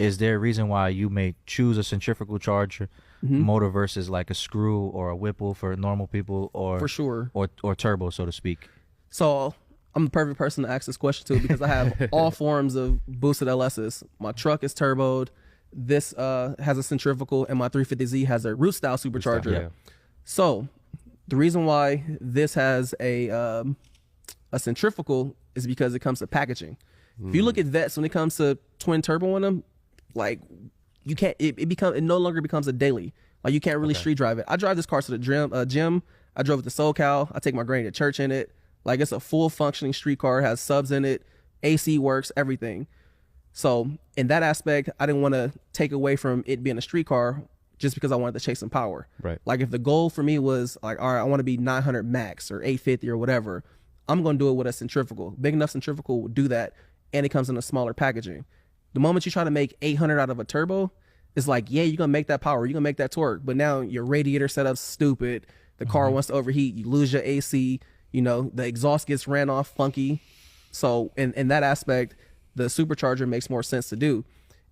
is there a reason why you may choose a centrifugal charger motor versus like a screw or a Whipple for normal people, For sure. or turbo, so to speak? So I'm the perfect person to ask this question to because I have all forms of boosted LSs. My truck is turboed. This has a centrifugal, and my 350Z has a root style supercharger. Yeah. So the reason why this has a centrifugal is because it comes to packaging. If you look at vets, when it comes to twin turbo on them, like you can't, it no longer becomes a daily. Like you can't really street drive it. I drive this car to the gym. I drove it to SoCal. I take my granny to church in it. Like it's a full functioning street car, has subs in it, AC works, everything. So in that aspect, I didn't want to take away from it being a street car just because I wanted to chase some power. Right. Like if the goal for me was like, all right, I want to be 900 max or 850 or whatever, I'm going to do it with a centrifugal. Big enough centrifugal will do that, and it comes in a smaller packaging. The moment you try to make 800 out of a turbo, it's like, yeah, you're going to make that power, you're going to make that torque, but now your radiator setup's stupid. The car wants to overheat, you lose your AC, you know, the exhaust gets ran off funky. So in that aspect, the supercharger makes more sense to do.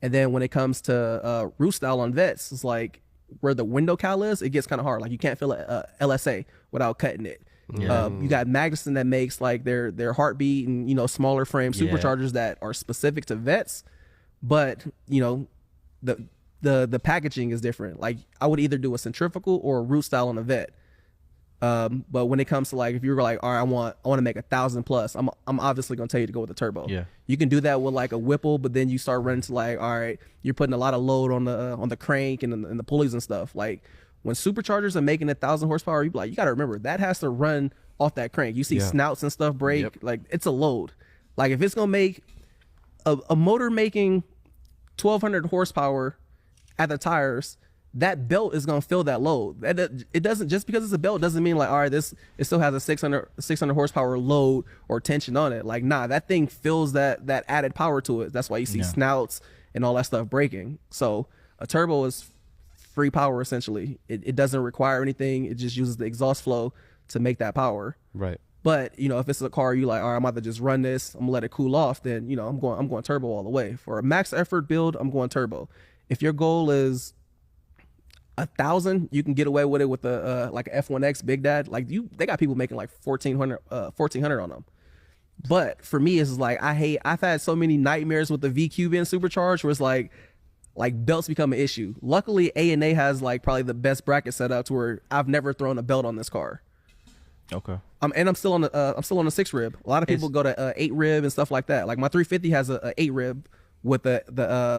And then when it comes to root style on vets, it's like where the window cowl is, it gets kind of hard. Like you can't feel a LSA without cutting it. You got Magnuson that makes like their heartbeat and, you know, smaller frame superchargers that are specific to vets, but you know, the packaging is different. Like I would either do a centrifugal or a root style on a vet. But when it comes to like, if you're like, all right, I want to make 1,000 plus, I'm obviously going to tell you to go with the turbo. Yeah. You can do that with like a Whipple, but then you start running to like, all right, you're putting a lot of load on the crank and the pulleys and stuff. Like when superchargers are making 1,000 horsepower, you got to remember that has to run off that crank. You see snouts and stuff break, like it's a load. Like if it's going to make a motor making 1,200 horsepower at the tires, that belt is going to fill that load. It doesn't, just because it's a belt doesn't mean like, all right, it still has a 600 horsepower load or tension on it. Like, nah, that thing fills that added power to it. That's why you see snouts and all that stuff breaking. So a turbo is free power essentially. It doesn't require anything. It just uses the exhaust flow to make that power. Right. But you know, if it's a car you like, all right, I'm about to just run this, I'm gonna let it cool off, then you know, I'm going turbo all the way. For a max effort build, I'm going turbo. If your goal is 1,000, you can get away with it with a like a F1X Big Dad. Like they got people making like 1,400 on them. But for me, it's like I've had so many nightmares with the VQ being supercharged where it's like belts become an issue. Luckily, A&A has like probably the best bracket setup to where I've never thrown a belt on this car. Okay. And I'm still on the 6 rib. A lot of people go to 8 rib and stuff like that. Like my 350 has a 8 rib with the